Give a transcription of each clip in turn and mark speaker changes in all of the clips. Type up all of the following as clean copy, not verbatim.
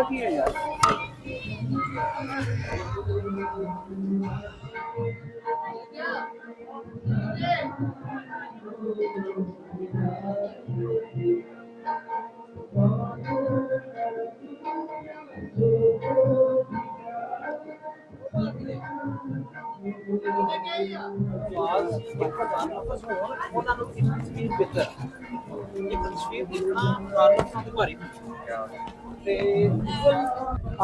Speaker 1: की है यार।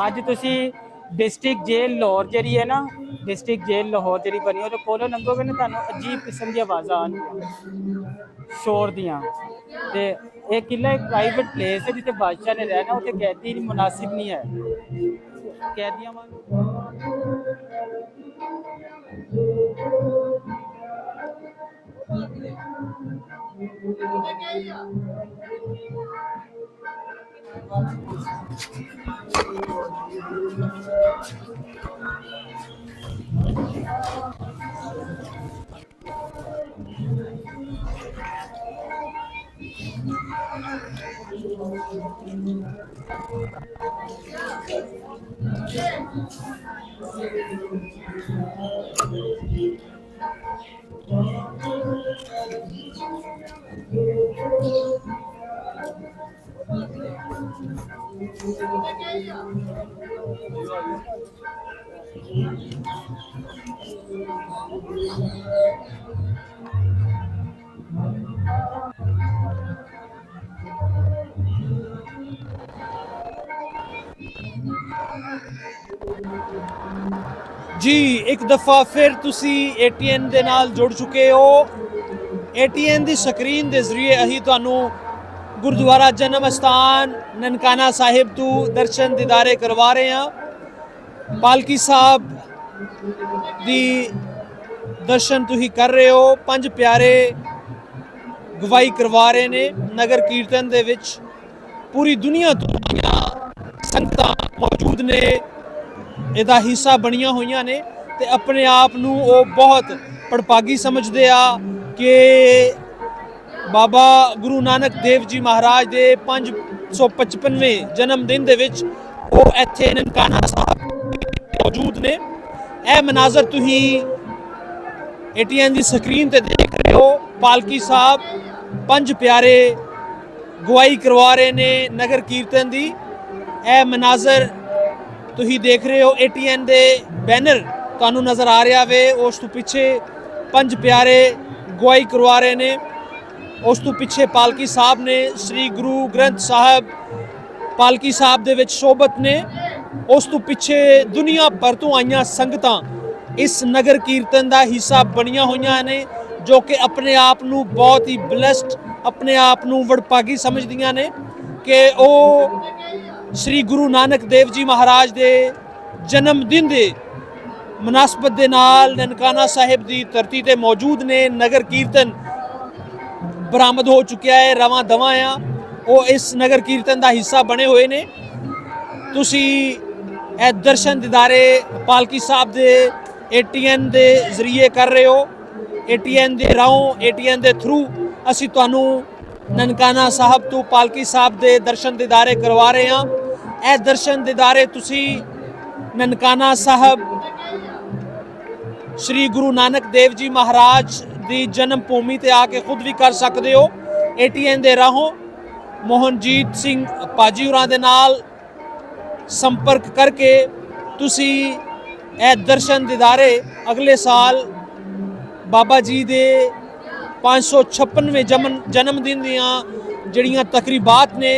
Speaker 2: ਅੱਜ ਤੁਸੀਂ ਡਿਸਟ੍ਰਿਕਟ ਜੇਲ੍ਹ ਲਾਹੌਰ ਜਿਹੜੀ ਹੈ ਨਾ, ਡਿਸਟ੍ਰਿਕਟ ਜੇਲ੍ਹ ਲਾਹੌਰ ਜਿਹੜੀ ਬਣੀ ਉਹਦੇ ਕੋਲੋਂ ਲੰਘੋਗੇ ਨਾ, ਤੁਹਾਨੂੰ ਅਜੀਬ ਕਿਸਮ ਦੀਆਂ ਆਵਾਜ਼ਾਂ ਆਉਣਗੀਆਂ ਸ਼ੋਰ ਦੀਆਂ। ਤੇ ਇਹ ਕਿਲਾ ਇੱਕ ਪ੍ਰਾਈਵੇਟ ਪਲੇਸ ਹੈ ਜਿੱਥੇ ਬਾਦਸ਼ਾਹ ਨੇ ਰਹਿਣਾ, ਉੱਥੇ ਕੈਦੀ ਮੁਨਾਸਿਬ ਨਹੀਂ ਹੈ। ਕੈਦੀਆਂ
Speaker 3: जी एक दफ़ा फिर तुसी ATN दे नाल जुड़ चुके हो। ATN दी स्क्रीन दे जरिए अही तुहानू गुरुद्वारा जन्म अस्थान ननकाना साहिब तो दर्शन दीदारे करवा रहे हैं। पालकी साहब दी दर्शन तुही कर रहे हो। पंज प्यारे गवाही करवा रहे ने नगर कीर्तन दे विच। पूरी दुनिया तो संगतां मौजूद ने, ਇਹਦਾ ਹਿੱਸਾ ਬਣੀਆਂ ਹੋਈਆਂ ਨੇ ਤੇ ਆਪਣੇ ਆਪ ਨੂੰ ਉਹ ਬਹੁਤ ਪੜਪਾਗੀ ਸਮਝਦੇ ਆ ਕਿ ਬਾਬਾ ਗੁਰੂ ਨਾਨਕ ਦੇਵ ਜੀ ਮਹਾਰਾਜ ਦੇ 555ਵੇਂ ਜਨਮ ਦਿਨ ਦੇ ਵਿੱਚ ਉਹ ਇੱਥੇ ਨਨਕਾਣਾ ਸਾਹਿਬ ਮੌਜੂਦ ਨੇ। ਇਹ ਮਨਾਜ਼ਰ ਤੁਸੀਂ ATN ਦੀ ਸਕਰੀਨ ਤੇ ਦੇਖ ਰਹੇ ਹੋ। ਪਾਲਕੀ ਸਾਹਿਬ ਪੰਜ ਪਿਆਰੇ ਗਵਾਹੀ ਕਰਵਾ ਰਹੇ ਨੇ ਨਗਰ ਕੀਰਤਨ ਦੀ। ਇਹ ਮਨਾਜ਼ਰ तुही देख रहे हो। ATN दे बैनर तुहानू नज़र आ रहा वे। उस तो पिछे पंज प्यारे गवाही करवा रहे ने। उस तो पिछे पालकी साहब ने श्री गुरु ग्रंथ साहब पालकी साहब दे विच शोभत ने। उस तो पिछे दुनिया भर तो आईयां संगतां इस नगर कीर्तन का हिस्सा बनिया हुई ने, जो कि अपने आप नू बहुत ही ब्लैसड, अपने आप नू वडभागी समझदियां ने कि वो श्री गुरु नानक देव जी महाराज दे जन्म दिन दे मुनासबत दे नाल ननकाना साहिब दी धरती ते मौजूद ने। नगर कीर्तन बरामद हो चुका है, रवां दवां आ वो इस नगर कीर्तन का हिस्सा बने हुए ने। तुसी ए दर्शन दीदारे पालकी साहब दे ATN दे जरिए कर रहे हो। ATN दे राहों, ATN दे थ्रू असी तुहानू ननकाना साहब तो पालकी साहब दे दर्शन दीदारे करवा रहे हैं। ਇਹ ਦਰਸ਼ਨ ਦੀਦਾਰੇ ਤੁਸੀਂ ਨਨਕਾਣਾ ਸਾਹਿਬ श्री गुरु नानक देव जी महाराज की जन्म भूमि ते आके खुद भी कर सकते हो। ATN दे राहों मोहनजीत सिंह पाजी होरां दे नाल संपर्क करके तुसी ए दर्शन दीदारे अगले साल बाबा जी दे 556वें जन्मदिन दियां जड़ियां तकरीबात ने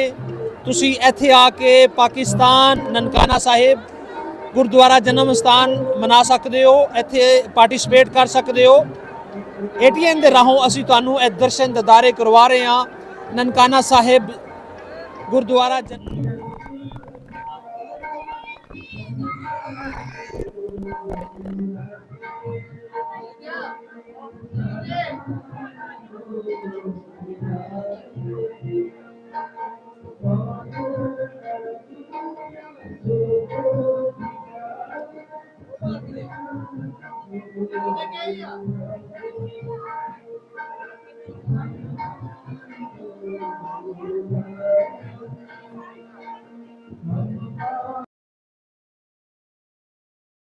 Speaker 3: तुसी इत्थे आके पाकिस्तान ननकाना साहिब गुरुद्वारा जन्म स्थान मना सकते हो, इत्थे पार्टिसिपेट कर सकते हो। ATN दे राहों असी तुहानू ए दर्शन दीदारे करवा रहे हैं ननकाना साहिब गुरुद्वारा